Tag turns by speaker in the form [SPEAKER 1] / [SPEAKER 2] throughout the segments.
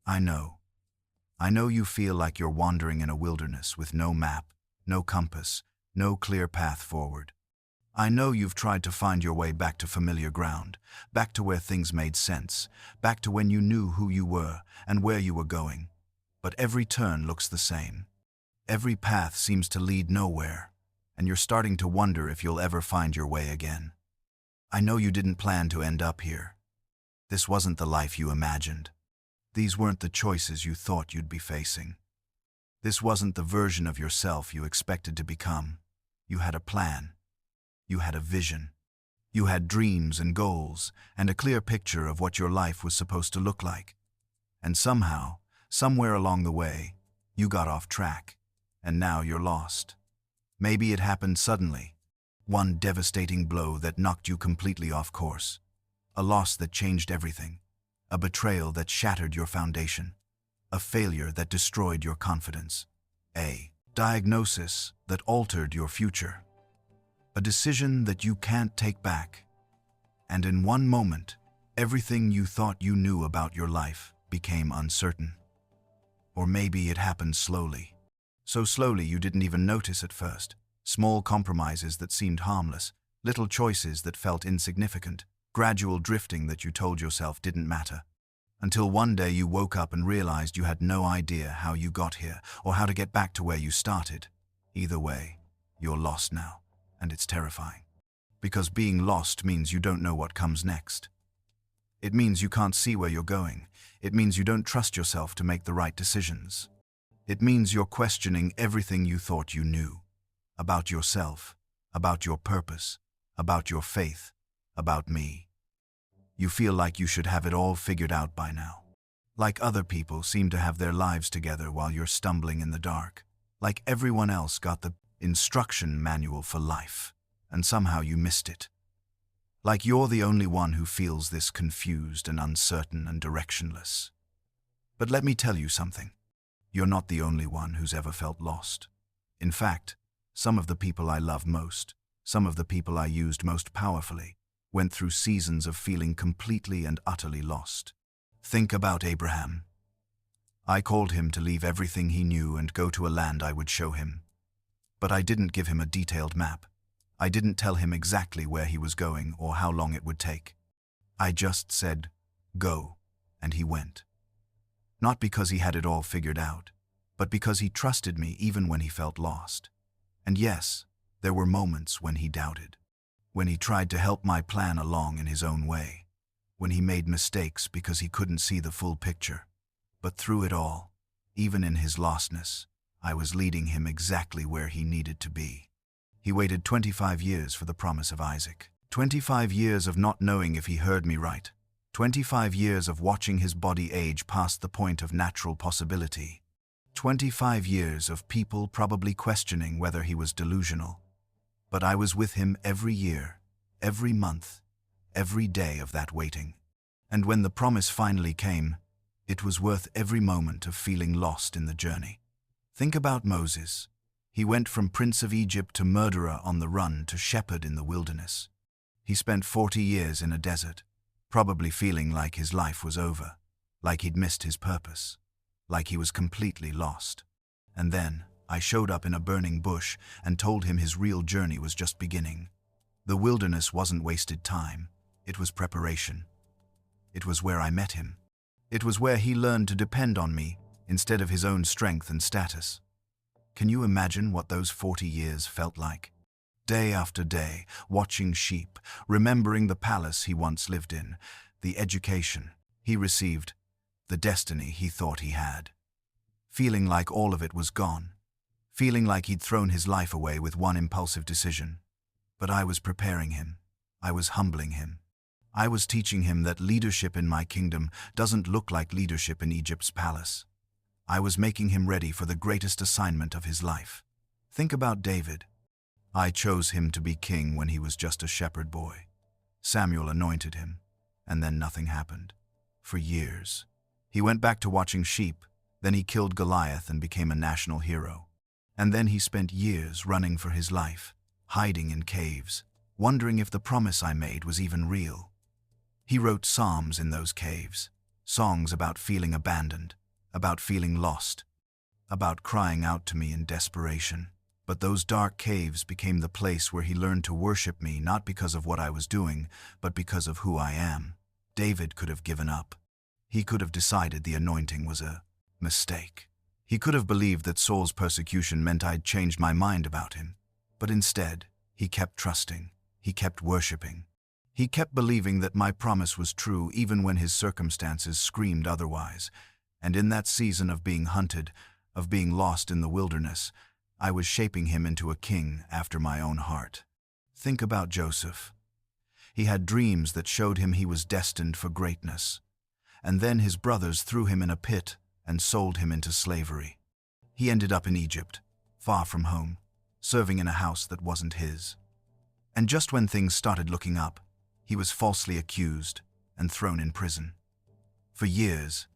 [SPEAKER 1] I know. I know you feel like you're wandering in a wilderness with no map, no compass, no clear path forward. I know you've tried to find your way back to familiar ground, back to where things made sense, back to when you knew who you were and where you were going. But every turn looks the same. Every path seems to lead nowhere, and you're starting to wonder if you'll ever find your way again. I know you didn't plan to end up here. This wasn't the life you imagined. These weren't the choices you thought you'd be facing. This wasn't the version of yourself you expected to become. You had a plan. You had a vision. You had dreams and goals, and a clear picture of what your life was supposed to look like. And somehow, somewhere along the way, you got off track, and now you're lost. Maybe it happened suddenly. One devastating blow that knocked you completely off course. A loss that changed everything. A betrayal that shattered your foundation. A failure that destroyed your confidence. A diagnosis that altered your future. A decision that you can't take back. And in one moment, everything you thought you knew about your life became uncertain. Or maybe it happened slowly. So slowly you didn't even notice at first. Small compromises that seemed harmless, little choices that felt insignificant, gradual drifting that you told yourself didn't matter. Until one day you woke up and realized you had no idea how you got here or how to get back to where you started. Either way, you're lost now. And it's terrifying. Because being lost means you don't know what comes next. It means you can't see where you're going. It means you don't trust yourself to make the right decisions. It means you're questioning everything you thought you knew. About yourself, about your purpose, about your faith, about me. You feel like you should have it all figured out by now. Like other people seem to have their lives together while you're stumbling in the dark. Like everyone else got the instruction manual for life, and somehow you missed it. Like you're the only one who feels this confused and uncertain and directionless. But let me tell you something. You're not the only one who's ever felt lost. In fact, some of the people I love most, some of the people I used most powerfully, went through seasons of feeling completely and utterly lost. Think about Abraham. I called him to leave everything he knew and go to a land I would show him. But I didn't give him a detailed map. I didn't tell him exactly where he was going or how long it would take. I just said, go, and he went. Not because he had it all figured out, but because he trusted me even when he felt lost. And yes, there were moments when he doubted. When he tried to help my plan along in his own way. When he made mistakes because he couldn't see the full picture. But through it all, even in his lostness, I was leading him exactly where he needed to be. He waited 25 years for the promise of Isaac. 25 years of not knowing if he heard me right. 25 years of watching his body age past the point of natural possibility. 25 years of people probably questioning whether he was delusional. But I was with him every year, every month, every day of that waiting. And when the promise finally came, it was worth every moment of feeling lost in the journey. Think about Moses. He went from prince of Egypt to murderer on the run to shepherd in the wilderness. He spent 40 years in a desert, probably feeling like his life was over, like he'd missed his purpose, like he was completely lost. And then I showed up in a burning bush and told him his real journey was just beginning. The wilderness wasn't wasted time, it was preparation. It was where I met him. It was where he learned to depend on me instead of his own strength and status. Can you imagine what those 40 years felt like? Day after day, watching sheep, remembering the palace he once lived in, the education he received, the destiny he thought he had. Feeling like all of it was gone. Feeling like he'd thrown his life away with one impulsive decision. But I was preparing him. I was humbling him. I was teaching him that leadership in my kingdom doesn't look like leadership in Egypt's palace. I was making him ready for the greatest assignment of his life. Think about David. I chose him to be king when he was just a shepherd boy. Samuel anointed him, and then nothing happened. For years. He went back to watching sheep, then he killed Goliath and became a national hero. And then he spent years running for his life, hiding in caves, wondering if the promise I made was even real. He wrote psalms in those caves, songs about feeling abandoned, about feeling lost, about crying out to me in desperation. But those dark caves became the place where he learned to worship me, not because of what I was doing, but because of who I am. David could have given up. He could have decided the anointing was a mistake. He could have believed that Saul's persecution meant I'd changed my mind about him. But instead, he kept trusting. He kept worshiping. He kept believing that my promise was true even when his circumstances screamed otherwise. And in that season of being hunted, of being lost in the wilderness, I was shaping him into a king after my own heart. Think about Joseph. He had dreams that showed him he was destined for greatness. And then his brothers threw him in a pit and sold him into slavery. He ended up in Egypt, far from home, serving in a house that wasn't his. And just when things started looking up, he was falsely accused and thrown in prison. For years,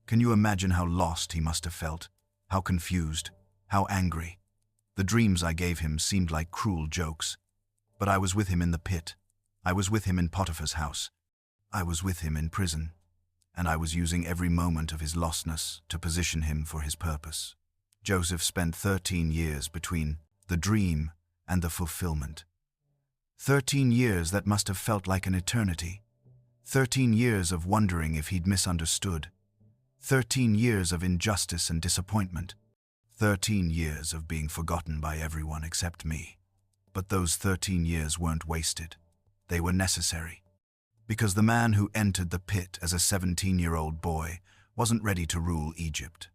[SPEAKER 1] can you imagine how lost he must have felt, how confused, how angry? The dreams I gave him seemed like cruel jokes, but I was with him in the pit. I was with him in Potiphar's house. I was with him in prison, and I was using every moment of his lostness to position him for his purpose. Joseph spent 13 years between the dream and the fulfillment. 13 years that must have felt like an eternity. 13 years of wondering if he'd misunderstood. 13 years of injustice and disappointment. 13 years of being forgotten by everyone except me. But those 13 years weren't wasted. They were necessary. Because the man who entered the pit as a 17-year-old boy wasn't ready to rule Egypt.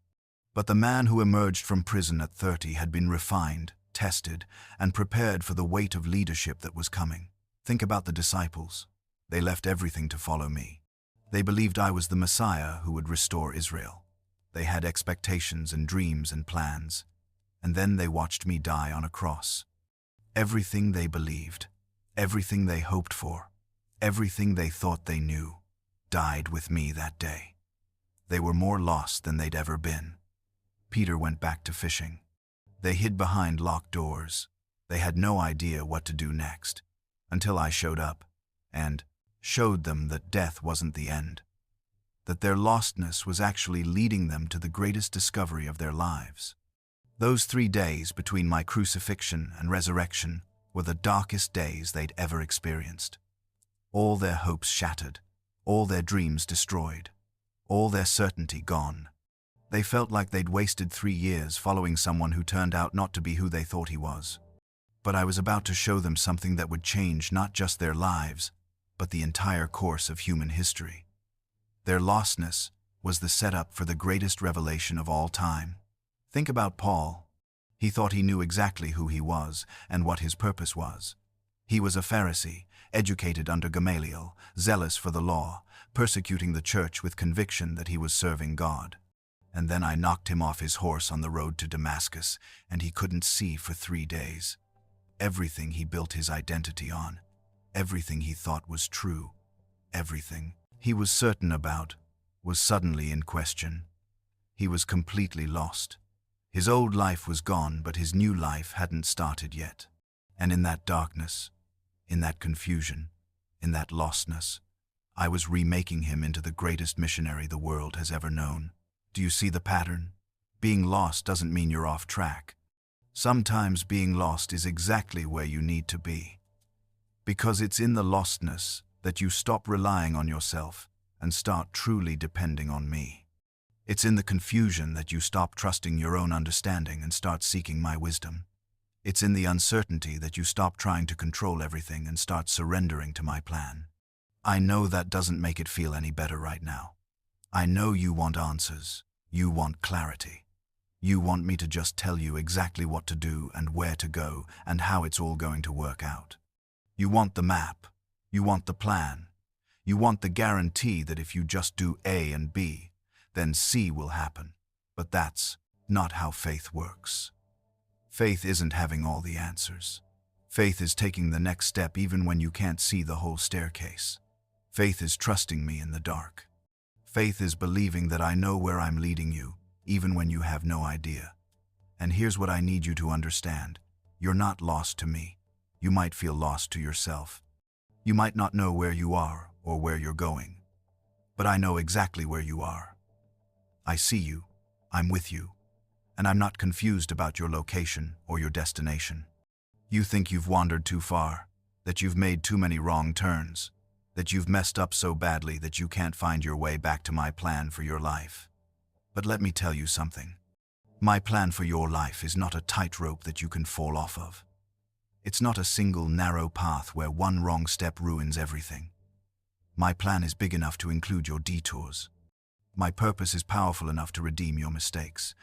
[SPEAKER 1] But the man who emerged from prison at 30 had been refined, tested, and prepared for the weight of leadership that was coming. Think about the disciples. They left everything to follow me. They believed I was the Messiah who would restore Israel. They had expectations and dreams and plans. And then they watched me die on a cross. Everything they believed, everything they hoped for, everything they thought they knew, died with me that day. They were more lost than they'd ever been. Peter went back to fishing. They hid behind locked doors. They had no idea what to do next, until I showed up and showed them that death wasn't the end, that their lostness was actually leading them to the greatest discovery of their lives. Those 3 days between my crucifixion and resurrection were the darkest days they'd ever experienced. All their hopes shattered, all their dreams destroyed, all their certainty gone. They felt like they'd wasted 3 years following someone who turned out not to be who they thought he was. But I was about to show them something that would change not just their lives, but the entire course of human history. Their lostness was the setup for the greatest revelation of all time. Think about Paul. He thought he knew exactly who he was and what his purpose was. He was a Pharisee, educated under Gamaliel, zealous for the law, persecuting the church with conviction that he was serving God. And then I knocked him off his horse on the road to Damascus, and he couldn't see for 3 days. Everything he built his identity on, everything he thought was true, everything he was certain about, was suddenly in question. He was completely lost. His old life was gone, but his new life hadn't started yet. And in that darkness, in that confusion, in that lostness, I was remaking him into the greatest missionary the world has ever known. Do you see the pattern? Being lost doesn't mean you're off track. Sometimes being lost is exactly where you need to be. Because it's in the lostness that you stop relying on yourself and start truly depending on me. It's in the confusion that you stop trusting your own understanding and start seeking my wisdom. It's in the uncertainty that you stop trying to control everything and start surrendering to my plan. I know that doesn't make it feel any better right now. I know you want answers. You want clarity. You want me to just tell you exactly what to do and where to go and how it's all going to work out. You want the map. You want the plan. You want the guarantee that if you just do A and B, then C will happen. But that's not how faith works. Faith isn't having all the answers. Faith is taking the next step even when you can't see the whole staircase. Faith is trusting me in the dark. Faith is believing that I know where I'm leading you, even when you have no idea. And here's what I need you to understand. You're not lost to me. You might feel lost to yourself. You might not know where you are or where you're going. But I know exactly where you are. I see you, I'm with you, and I'm not confused about your location or your destination. You think you've wandered too far, that you've made too many wrong turns, that you've messed up so badly that you can't find your way back to my plan for your life. But let me tell you something. My plan for your life is not a tightrope that you can fall off of. It's not a single narrow path where one wrong step ruins everything. My plan is big enough to include your detours. My purpose is powerful enough to redeem your mistakes.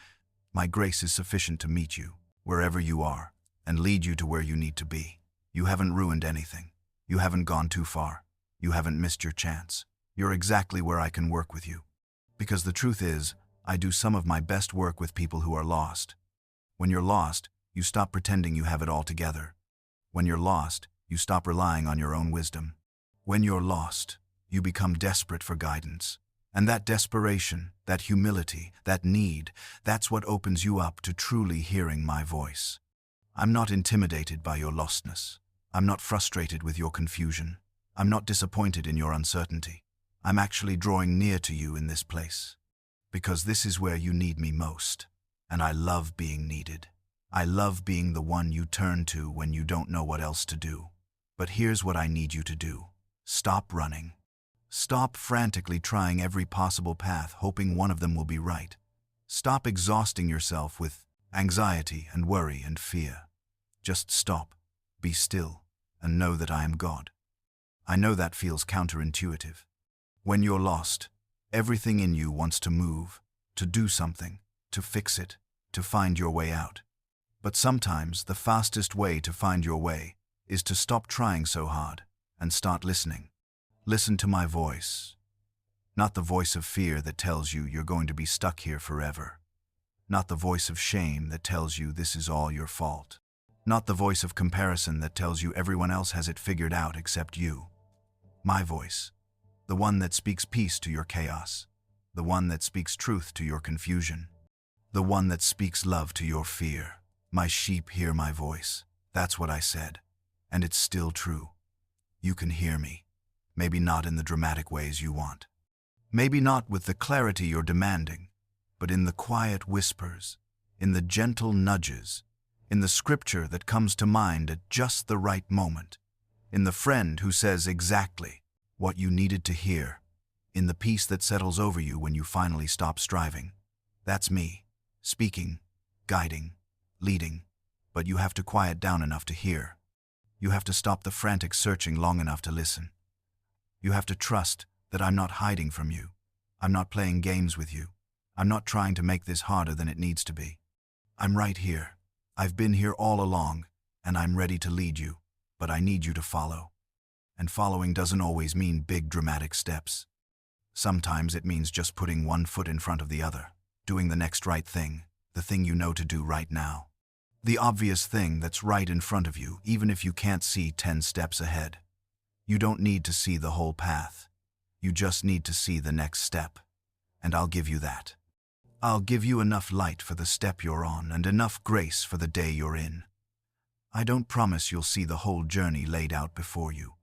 [SPEAKER 1] My grace is sufficient to meet you, wherever you are, and lead you to where you need to be. You haven't ruined anything. You haven't gone too far. You haven't missed your chance. You're exactly where I can work with you. Because the truth is, I do some of my best work with people who are lost. When you're lost, you stop pretending you have it all together. When you're lost, you stop relying on your own wisdom. When you're lost, you become desperate for guidance. And that desperation, that humility, that need, that's what opens you up to truly hearing my voice. I'm not intimidated by your lostness. I'm not frustrated with your confusion. I'm not disappointed in your uncertainty. I'm actually drawing near to you in this place. Because this is where you need me most. And I love being needed. I love being the one you turn to when you don't know what else to do. But here's what I need you to do. Stop running. Stop frantically trying every possible path, hoping one of them will be right. Stop exhausting yourself with anxiety and worry and fear. Just stop, be still, and know that I am God. I know that feels counterintuitive. When you're lost, everything in you wants to move, to do something, to fix it, to find your way out. But sometimes the fastest way to find your way is to stop trying so hard and start listening. Listen to my voice. Not the voice of fear that tells you you're going to be stuck here forever. Not the voice of shame that tells you this is all your fault. Not the voice of comparison that tells you everyone else has it figured out except you. My voice. The one that speaks peace to your chaos. The one that speaks truth to your confusion. The one that speaks love to your fear. My sheep hear my voice. That's what I said. And it's still true. You can hear me. Maybe not in the dramatic ways you want. Maybe not with the clarity you're demanding, but in the quiet whispers, in the gentle nudges, in the scripture that comes to mind at just the right moment, in the friend who says exactly what you needed to hear, in the peace that settles over you when you finally stop striving. That's me, speaking, guiding, leading, but you have to quiet down enough to hear. You have to stop the frantic searching long enough to listen. You have to trust that I'm not hiding from you. I'm not playing games with you. I'm not trying to make this harder than it needs to be. I'm right here. I've been here all along, and I'm ready to lead you, but I need you to follow. And following doesn't always mean big dramatic steps. Sometimes it means just putting one foot in front of the other, doing the next right thing, the thing you know to do right now. The obvious thing that's right in front of you, even if you can't see 10 steps ahead. You don't need to see the whole path. You just need to see the next step. And I'll give you that. I'll give you enough light for the step you're on and enough grace for the day you're in. I don't promise you'll see the whole journey laid out before you,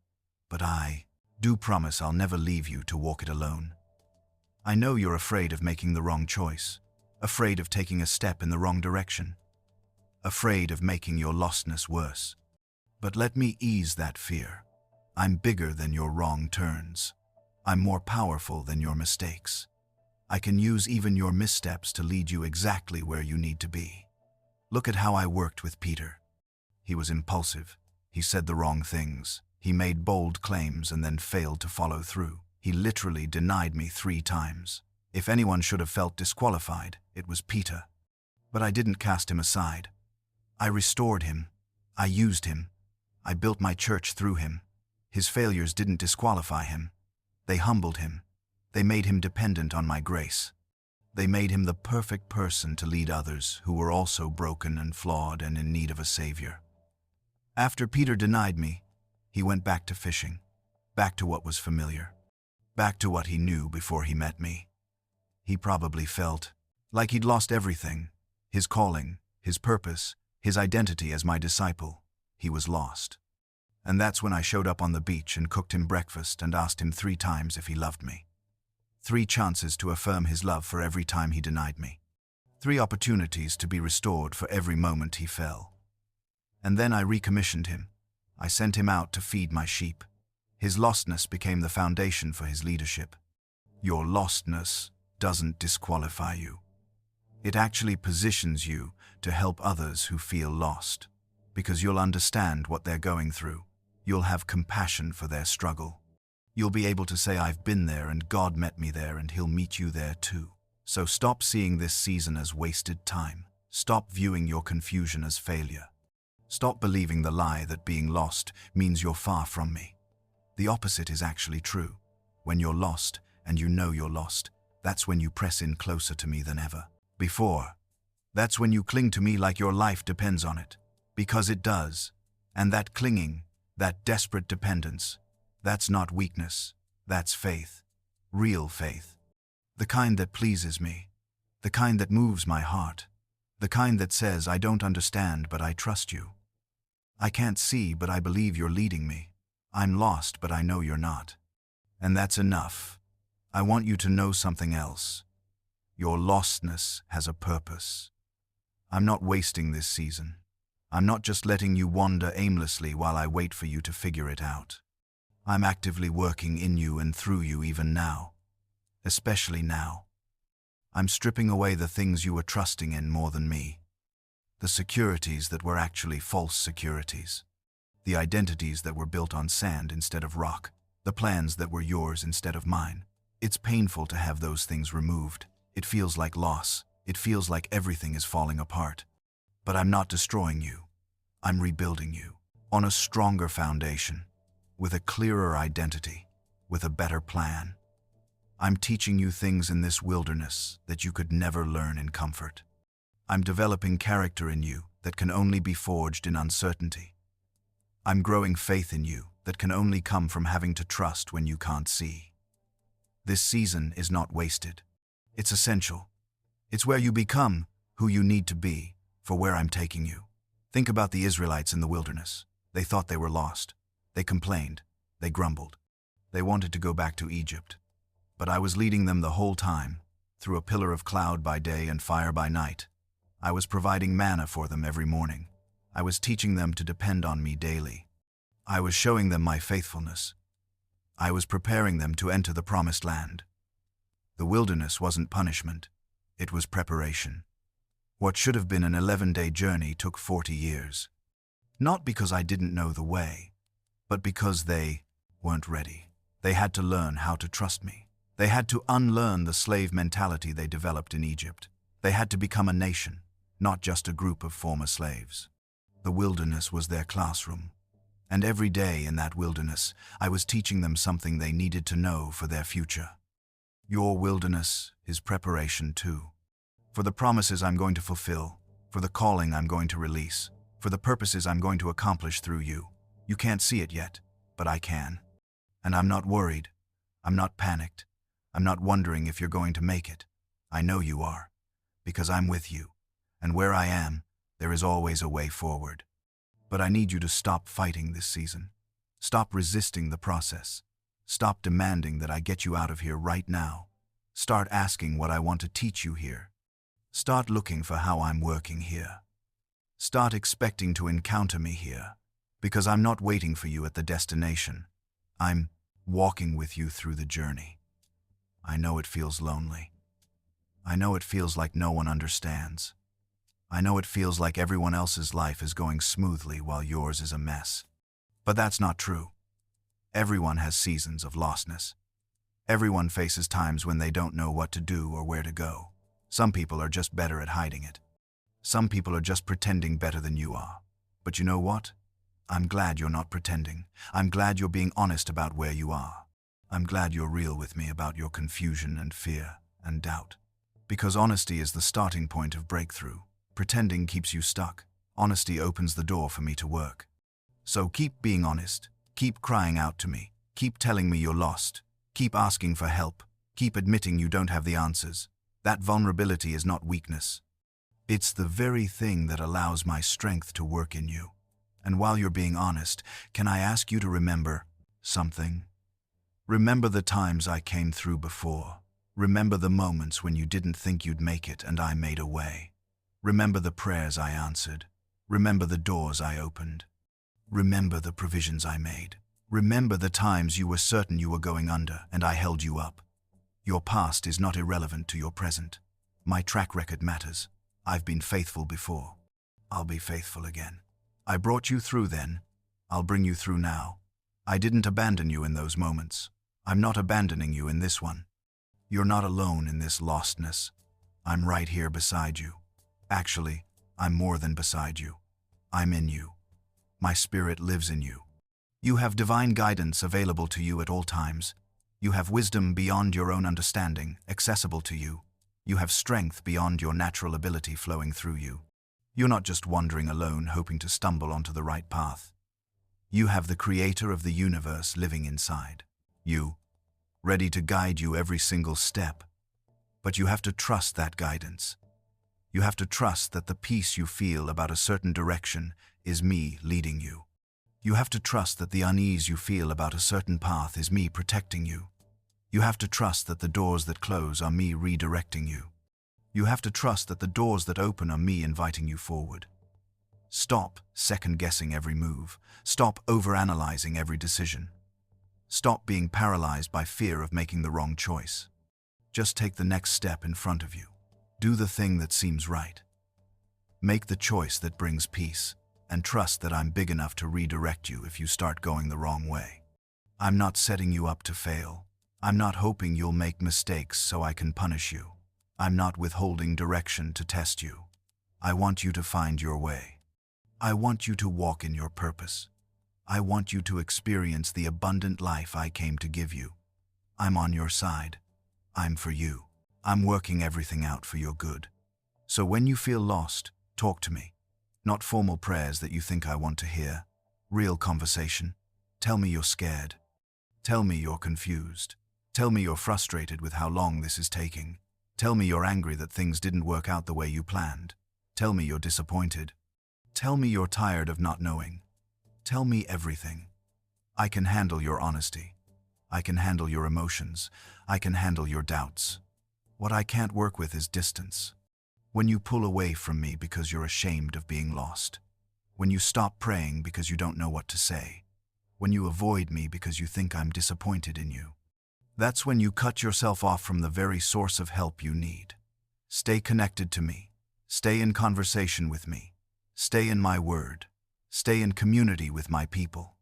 [SPEAKER 1] but I do promise I'll never leave you to walk it alone. I know you're afraid of making the wrong choice, afraid of taking a step in the wrong direction, afraid of making your lostness worse. But let me ease that fear. I'm bigger than your wrong turns. I'm more powerful than your mistakes. I can use even your missteps to lead you exactly where you need to be. Look at how I worked with Peter. He was impulsive. He said the wrong things. He made bold claims and then failed to follow through. He literally denied me 3 times. If anyone should have felt disqualified, it was Peter. But I didn't cast him aside. I restored him. I used him. I built my church through him. His failures didn't disqualify him. They humbled him. They made him dependent on my grace. They made him the perfect person to lead others who were also broken and flawed and in need of a savior. After Peter denied me, he went back to fishing, back to what was familiar, back to what he knew before he met me. He probably felt like he'd lost everything, his calling, his purpose, his identity as my disciple. He was lost. And that's when I showed up on the beach and cooked him breakfast and asked him 3 times if he loved me. 3 chances to affirm his love for every time he denied me. 3 opportunities to be restored for every moment he fell. And then I recommissioned him. I sent him out to feed my sheep. His lostness became the foundation for his leadership. Your lostness doesn't disqualify you. It actually positions you to help others who feel lost, because you'll understand what they're going through. You'll have compassion for their struggle. You'll be able to say, I've been there and God met me there and He'll meet you there too. So stop seeing this season as wasted time. Stop viewing your confusion as failure. Stop believing the lie that being lost means you're far from me. The opposite is actually true. When you're lost and you know you're lost, that's when you press in closer to me than ever before. That's when you cling to me like your life depends on it. Because it does. And that clinging, that desperate dependence, that's not weakness, that's faith. Real faith. The kind that pleases me. The kind that moves my heart. The kind that says, I don't understand, but I trust you. I can't see, but I believe you're leading me. I'm lost, but I know you're not. And that's enough. I want you to know something else. Your lostness has a purpose. I'm not wasting this season. I'm not just letting you wander aimlessly while I wait for you to figure it out. I'm actively working in you and through you even now. Especially now. I'm stripping away the things you were trusting in more than me. The securities that were actually false securities. The identities that were built on sand instead of rock. The plans that were yours instead of mine. It's painful to have those things removed. It feels like loss. It feels like everything is falling apart. But I'm not destroying you. I'm rebuilding you. On a stronger foundation. With a clearer identity. With a better plan. I'm teaching you things in this wilderness that you could never learn in comfort. I'm developing character in you that can only be forged in uncertainty. I'm growing faith in you that can only come from having to trust when you can't see. This season is not wasted. It's essential. It's where you become who you need to be for where I'm taking you. Think about the Israelites in the wilderness. They thought they were lost. They complained. They grumbled. They wanted to go back to Egypt. But I was leading them the whole time, through a pillar of cloud by day and fire by night. I was providing manna for them every morning. I was teaching them to depend on me daily. I was showing them my faithfulness. I was preparing them to enter the promised land. The wilderness wasn't punishment. It was preparation. What should have been an 11-day journey took 40 years. Not because I didn't know the way, but because they weren't ready. They had to learn how to trust me. They had to unlearn the slave mentality they developed in Egypt. They had to become a nation, not just a group of former slaves. The wilderness was their classroom. And every day in that wilderness, I was teaching them something they needed to know for their future. Your wilderness is preparation too. For the promises I'm going to fulfill, for the calling I'm going to release, for the purposes I'm going to accomplish through you. You can't see it yet, but I can. And I'm not worried. I'm not panicked. I'm not wondering if you're going to make it. I know you are, because I'm with you. And where I am, there is always a way forward. But I need you to stop fighting this season. Stop resisting the process. Stop demanding that I get you out of here right now. Start asking what I want to teach you here. Start looking for how I'm working here. Start expecting to encounter me here, because I'm not waiting for you at the destination. I'm walking with you through the journey. I know it feels lonely. I know it feels like no one understands. I know it feels like everyone else's life is going smoothly while yours is a mess. But that's not true. Everyone has seasons of lostness. Everyone faces times when they don't know what to do or where to go. Some people are just better at hiding it. Some people are just pretending better than you are. But you know what? I'm glad you're not pretending. I'm glad you're being honest about where you are. I'm glad you're real with me about your confusion and fear and doubt. Because honesty is the starting point of breakthrough. Pretending keeps you stuck. Honesty opens the door for me to work. So keep being honest. Keep crying out to me. Keep telling me you're lost. Keep asking for help. Keep admitting you don't have the answers. That vulnerability is not weakness. It's the very thing that allows my strength to work in you. And while you're being honest, can I ask you to remember something? Remember the times I came through before. Remember the moments when you didn't think you'd make it and I made a way. Remember the prayers I answered. Remember the doors I opened. Remember the provisions I made. Remember the times you were certain you were going under and I held you up. Your past is not irrelevant to your present. My track record matters. I've been faithful before. I'll be faithful again. I brought you through then. I'll bring you through now. I didn't abandon you in those moments. I'm not abandoning you in this one. You're not alone in this lostness. I'm right here beside you. Actually, I'm more than beside you. I'm in you. My spirit lives in you. You have divine guidance available to you at all times. You have wisdom beyond your own understanding, accessible to you. You have strength beyond your natural ability flowing through you. You're not just wandering alone, hoping to stumble onto the right path. You have the creator of the universe living inside you, ready to guide you every single step. But you have to trust that guidance. You have to trust that the peace you feel about a certain direction is me leading you. You have to trust that the unease you feel about a certain path is me protecting you. You have to trust that the doors that close are me redirecting you. You have to trust that the doors that open are me inviting you forward. Stop second-guessing every move. Stop overanalyzing every decision. Stop being paralyzed by fear of making the wrong choice. Just take the next step in front of you. Do the thing that seems right. Make the choice that brings peace, and trust that I'm big enough to redirect you if you start going the wrong way. I'm not setting you up to fail. I'm not hoping you'll make mistakes so I can punish you. I'm not withholding direction to test you. I want you to find your way. I want you to walk in your purpose. I want you to experience the abundant life I came to give you. I'm on your side. I'm for you. I'm working everything out for your good. So when you feel lost, talk to me. Not formal prayers that you think I want to hear. Real conversation. Tell me you're scared. Tell me you're confused. Tell me you're frustrated with how long this is taking. Tell me you're angry that things didn't work out the way you planned. Tell me you're disappointed. Tell me you're tired of not knowing. Tell me everything. I can handle your honesty. I can handle your emotions. I can handle your doubts. What I can't work with is distance. When you pull away from me because you're ashamed of being lost. When you stop praying because you don't know what to say. When you avoid me because you think I'm disappointed in you. That's when you cut yourself off from the very source of help you need. Stay connected to me. Stay in conversation with me. Stay in my word. Stay in community with my people.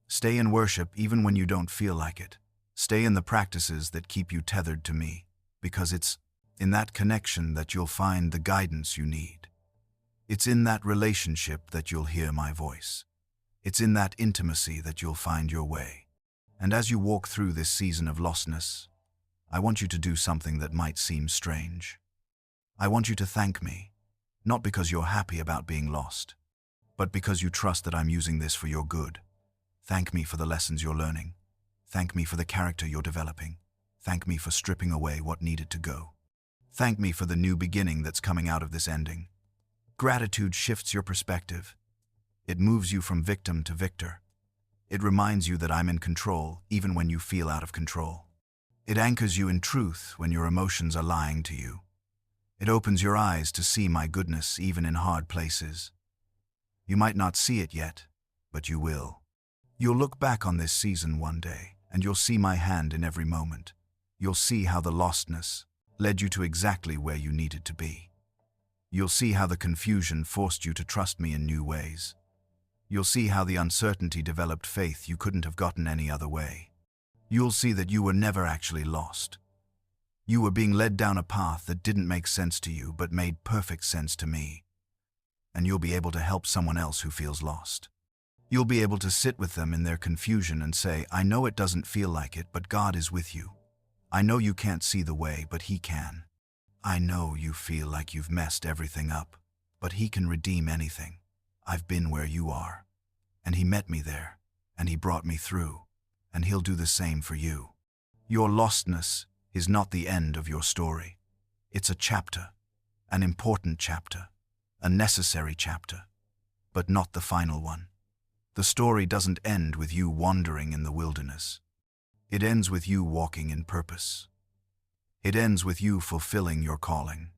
[SPEAKER 1] Stay in worship even when you don't feel like it. Stay in the practices that keep you tethered to me, because it's in that connection that you'll find the guidance you need. It's in that relationship that you'll hear my voice. It's in that intimacy that you'll find your way. And as you walk through this season of lostness, I want you to do something that might seem strange. I want you to thank me, not because you're happy about being lost, but because you trust that I'm using this for your good. Thank me for the lessons you're learning. Thank me for the character you're developing. Thank me for stripping away what needed to go. Thank me for the new beginning that's coming out of this ending. Gratitude shifts your perspective. It moves you from victim to victor. It reminds you that I'm in control even when you feel out of control. It anchors you in truth when your emotions are lying to you. It opens your eyes to see my goodness even in hard places. You might not see it yet, but you will. You'll look back on this season one day, and you'll see my hand in every moment. You'll see how the lostness led you to exactly where you needed to be. You'll see how the confusion forced you to trust me in new ways. You'll see how the uncertainty developed faith you couldn't have gotten any other way. You'll see that you were never actually lost. You were being led down a path that didn't make sense to you but made perfect sense to me. And you'll be able to help someone else who feels lost. You'll be able to sit with them in their confusion and say, I know it doesn't feel like it, but God is with you. I know you can't see the way, but He can. I know you feel like you've messed everything up, but He can redeem anything. I've been where you are, and He met me there, and He brought me through, and He'll do the same for you. Your lostness is not the end of your story. It's a chapter, an important chapter, a necessary chapter, but not the final one. The story doesn't end with you wandering in the wilderness. It ends with you walking in purpose. It ends with you fulfilling your calling.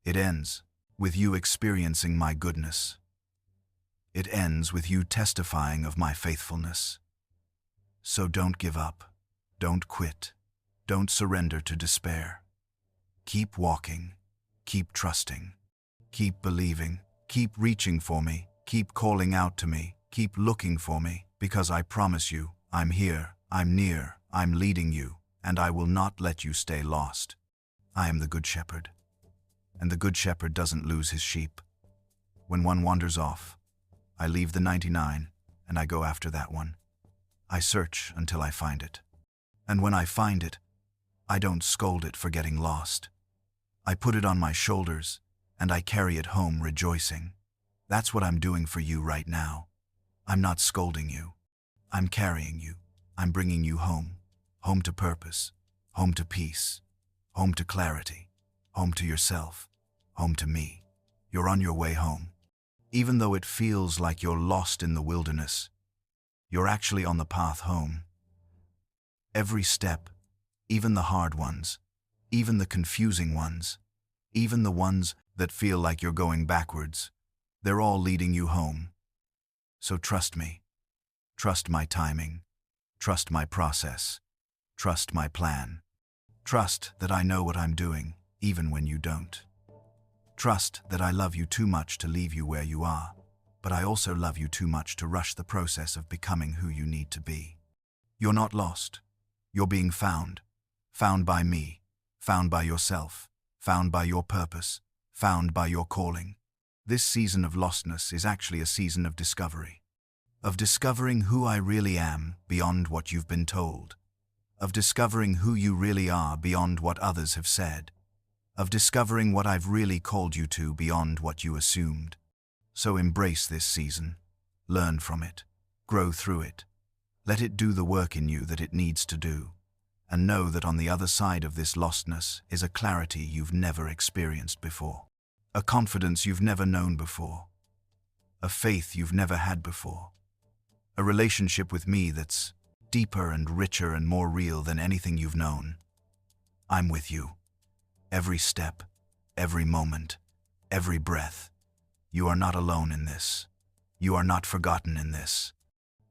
[SPEAKER 1] It ends with you experiencing my goodness. It ends with you testifying of my faithfulness. So don't give up. Don't quit. Don't surrender to despair. Keep walking. Keep trusting. Keep believing. Keep reaching for me. Keep calling out to me. Keep looking for me, because I promise you, I'm here, I'm near, I'm leading you, and I will not let you stay lost. I am the Good Shepherd, and the Good Shepherd doesn't lose his sheep. When one wanders off, I leave the 99, and I go after that one. I search until I find it. And when I find it, I don't scold it for getting lost. I put it on my shoulders, and I carry it home rejoicing. That's what I'm doing for you right now. I'm not scolding you. I'm carrying you. I'm bringing you home. Home to purpose. Home to peace. Home to clarity. Home to yourself. Home to me. You're on your way home. Even though it feels like you're lost in the wilderness, you're actually on the path home. Every step, even the hard ones, even the confusing ones, even the ones that feel like you're going backwards, they're all leading you home. So trust me. Trust my timing. Trust my process. Trust my plan. Trust that I know what I'm doing, even when you don't. Trust that I love you too much to leave you where you are, but I also love you too much to rush the process of becoming who you need to be. You're not lost. You're being found. Found by me. Found by yourself. Found by your purpose. Found by your calling. This season of lostness is actually a season of discovery. Of discovering who I really am beyond what you've been told. Of discovering who you really are beyond what others have said. Of discovering what I've really called you to beyond what you assumed. So embrace this season. Learn from it. Grow through it. Let it do the work in you that it needs to do. And know that on the other side of this lostness is a clarity you've never experienced before. A confidence you've never known before. A faith you've never had before. A relationship with me that's deeper and richer and more real than anything you've known. I'm with you. Every step, every moment, every breath. You are not alone in this. You are not forgotten in this.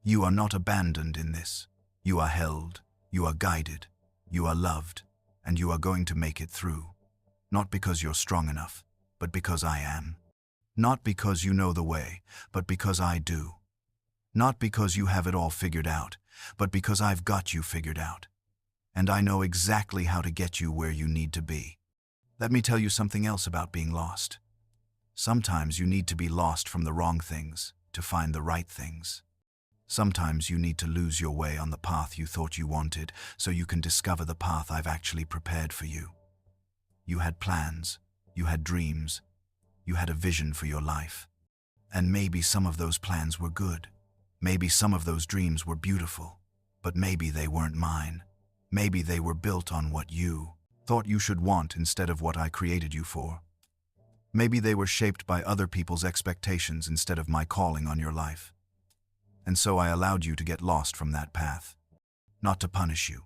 [SPEAKER 1] You are not abandoned in this. You are held. You are guided. You are loved. And you are going to make it through. Not because you're strong enough, but because I am. Not because you know the way, but because I do. Not because you have it all figured out, but because I've got you figured out. And I know exactly how to get you where you need to be. Let me tell you something else about being lost. Sometimes you need to be lost from the wrong things to find the right things. Sometimes you need to lose your way on the path you thought you wanted so you can discover the path I've actually prepared for you. You had plans. You had dreams. You had a vision for your life. And maybe some of those plans were good. Maybe some of those dreams were beautiful. But maybe they weren't mine. Maybe they were built on what you thought you should want instead of what I created you for. Maybe they were shaped by other people's expectations instead of my calling on your life. And so I allowed you to get lost from that path. Not to punish you,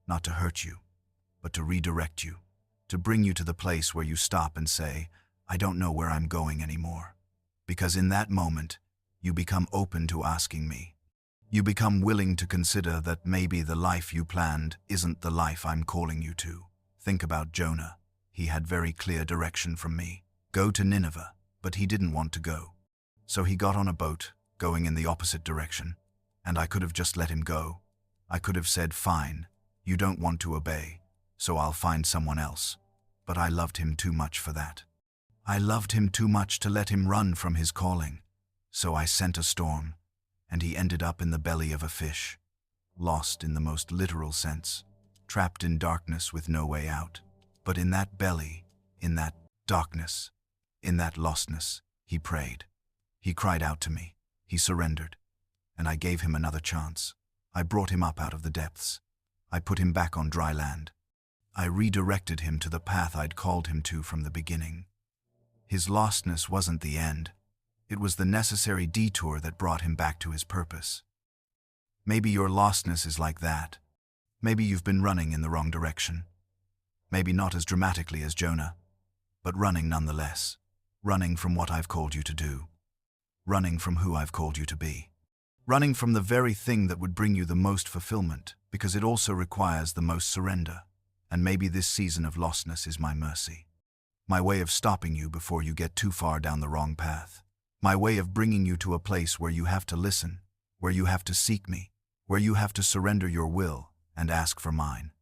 [SPEAKER 1] not to hurt you, but to redirect you. To bring you to the place where you stop and say, I don't know where I'm going anymore. Because in that moment, you become open to asking me. You become willing to consider that maybe the life you planned isn't the life I'm calling you to. Think about Jonah. He had very clear direction from me. Go to Nineveh, but he didn't want to go. So he got on a boat, going in the opposite direction, and I could have just let him go. I could have said, fine, you don't want to obey, so I'll find someone else. But I loved him too much for that. I loved him too much to let him run from his calling. So I sent a storm, and he ended up in the belly of a fish, lost in the most literal sense, trapped in darkness with no way out. But in that belly, in that darkness, in that lostness, he prayed. He cried out to me. He surrendered. And I gave him another chance. I brought him up out of the depths. I put him back on dry land. I redirected him to the path I'd called him to from the beginning. His lostness wasn't the end. It was the necessary detour that brought him back to his purpose. Maybe your lostness is like that. Maybe you've been running in the wrong direction. Maybe not as dramatically as Jonah, but running nonetheless. Running from what I've called you to do. Running from who I've called you to be. Running from the very thing that would bring you the most fulfillment, because it also requires the most surrender. And maybe this season of lostness is my mercy. My way of stopping you before you get too far down the wrong path. My way of bringing you to a place where you have to listen, where you have to seek me, where you have to surrender your will and ask for mine.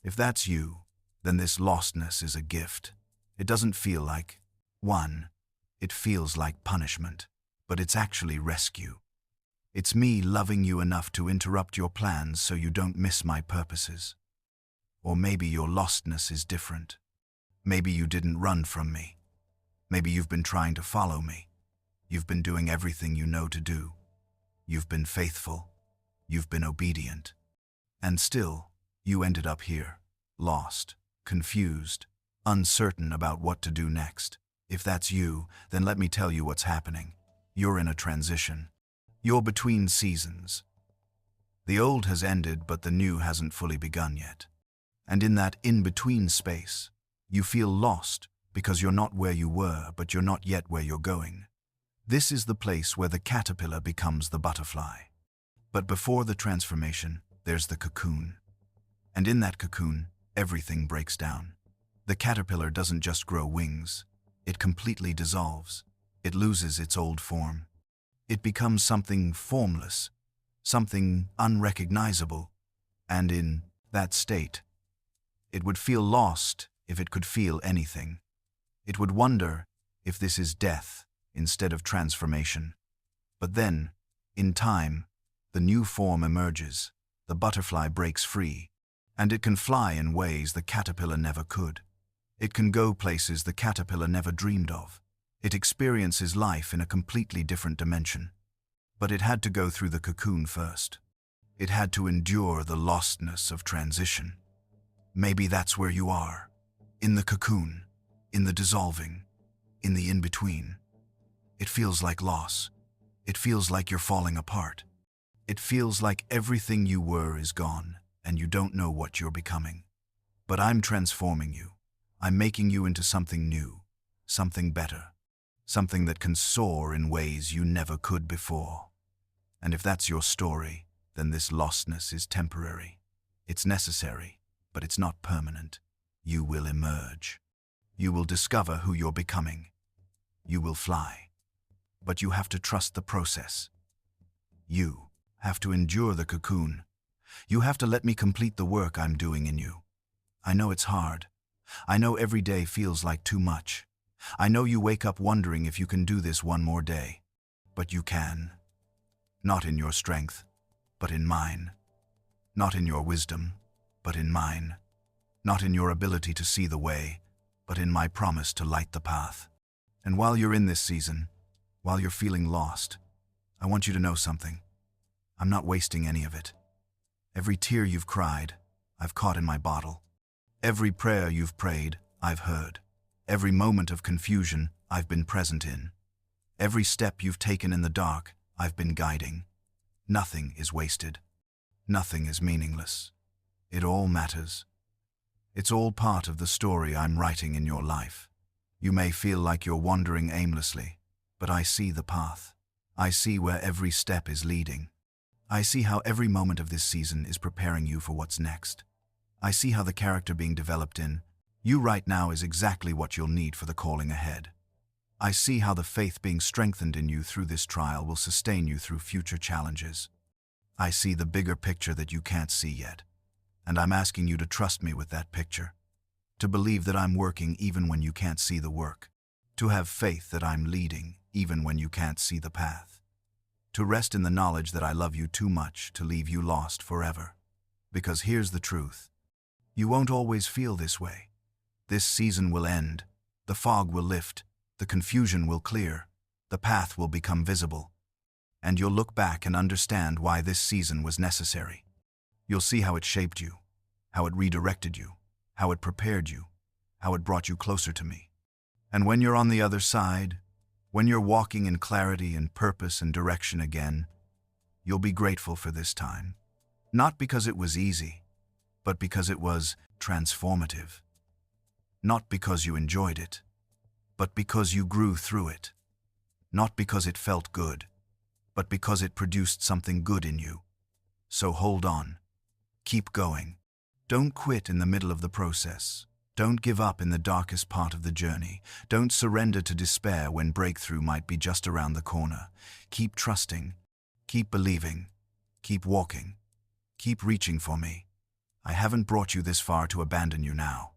[SPEAKER 1] If that's you, then this lostness is a gift. It doesn't feel like it feels like punishment, but it's actually rescue. It's me loving you enough to interrupt your plans so you don't miss my purposes. Or maybe your lostness is different. Maybe you didn't run from me. Maybe you've been trying to follow me. You've been doing everything you know to do. You've been faithful. You've been obedient. And still, you ended up here, lost, confused, uncertain about what to do next. If that's you, then let me tell you what's happening. You're in a transition. You're between seasons. The old has ended, but the new hasn't fully begun yet. And in that in-between space, you feel lost because you're not where you were, but you're not yet where you're going. This is the place where the caterpillar becomes the butterfly. But before the transformation, there's the cocoon. And in that cocoon, everything breaks down. The caterpillar doesn't just grow wings. It completely dissolves. It loses its old form. It becomes something formless, something unrecognizable. And in that state, it would feel lost if it could feel anything. It would wonder if this is death instead of transformation. But then, in time, the new form emerges. The butterfly breaks free, and it can fly in ways the caterpillar never could. It can go places the caterpillar never dreamed of. It experiences life in a completely different dimension. But it had to go through the cocoon first. It had to endure the lostness of transition. Maybe that's where you are. In the cocoon, in the dissolving, in the in-between. It feels like loss. It feels like you're falling apart. It feels like everything you were is gone, and you don't know what you're becoming. But I'm transforming you. I'm making you into something new, something better, something that can soar in ways you never could before. And if that's your story, then this lostness is temporary. It's necessary, but it's not permanent. You will emerge. You will discover who you're becoming. You will fly. But you have to trust the process. You have to endure the cocoon. You have to let me complete the work I'm doing in you. I know it's hard. I know every day feels like too much. I know you wake up wondering if you can do this one more day. But you can. Not in your strength, but in mine. Not in your wisdom, but in mine. Not in your ability to see the way, but in my promise to light the path. And while you're in this season, while you're feeling lost, I want you to know something. I'm not wasting any of it. Every tear you've cried, I've caught in my bottle. Every prayer you've prayed, I've heard. Every moment of confusion, I've been present in. Every step you've taken in the dark, I've been guiding. Nothing is wasted. Nothing is meaningless. It all matters. It's all part of the story I'm writing in your life. You may feel like you're wandering aimlessly, but I see the path. I see where every step is leading. I see how every moment of this season is preparing you for what's next. I see how the character being developed in you right now is exactly what you'll need for the calling ahead. I see how the faith being strengthened in you through this trial will sustain you through future challenges. I see the bigger picture that you can't see yet, and I'm asking you to trust me with that picture, to believe that I'm working even when you can't see the work, to have faith that I'm leading even when you can't see the path, to rest in the knowledge that I love you too much to leave you lost forever. Because here's the truth. You won't always feel this way. This season will end, the fog will lift, the confusion will clear, the path will become visible, and you'll look back and understand why this season was necessary. You'll see how it shaped you, how it redirected you, how it prepared you, how it brought you closer to me. And when you're on the other side, when you're walking in clarity and purpose and direction again, you'll be grateful for this time. Not because it was easy, but because it was transformative. Not because you enjoyed it, but because you grew through it. Not because it felt good, but because it produced something good in you. So hold on. Keep going. Don't quit in the middle of the process. Don't give up in the darkest part of the journey. Don't surrender to despair when breakthrough might be just around the corner. Keep trusting. Keep believing. Keep walking. Keep reaching for me. I haven't brought you this far to abandon you now.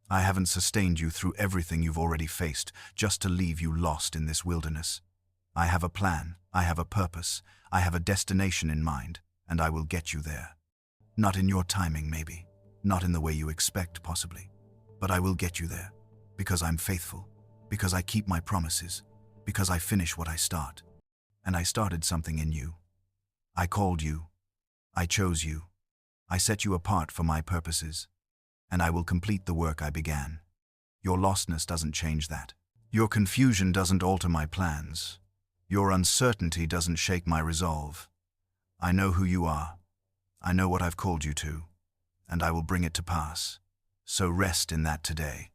[SPEAKER 1] I haven't sustained you through everything you've already faced just to leave you lost in this wilderness. I have a plan, I have a purpose, I have a destination in mind, and I will get you there. Not in your timing, maybe, not in the way you expect, possibly, but I will get you there, because I'm faithful, because I keep my promises, because I finish what I start. And I started something in you. I called you. I chose you. I set you apart for my purposes. And I will complete the work I began. Your lostness doesn't change that. Your confusion doesn't alter my plans. Your uncertainty doesn't shake my resolve. I know who you are. I know what I've called you to, and I will bring it to pass. So rest in that today.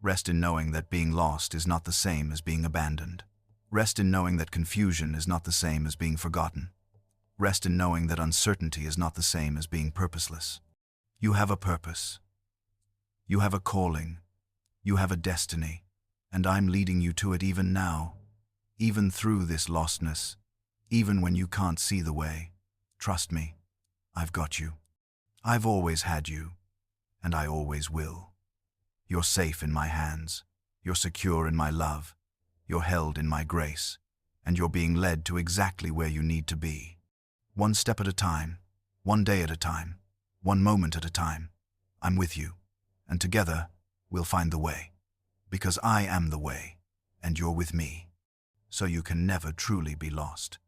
[SPEAKER 1] Rest in knowing that being lost is not the same as being abandoned. Rest in knowing that confusion is not the same as being forgotten. Rest in knowing that uncertainty is not the same as being purposeless. You have a purpose. You have a calling. You have a destiny, and I'm leading you to it even now, even through this lostness, even when you can't see the way. Trust me, I've got you. I've always had you, and I always will. You're safe in my hands. You're secure in my love. You're held in my grace, and you're being led to exactly where you need to be. One step at a time, one day at a time, one moment at a time. I'm with you, and together we'll find the way, because I am the way, and you're with me, so you can never truly be lost.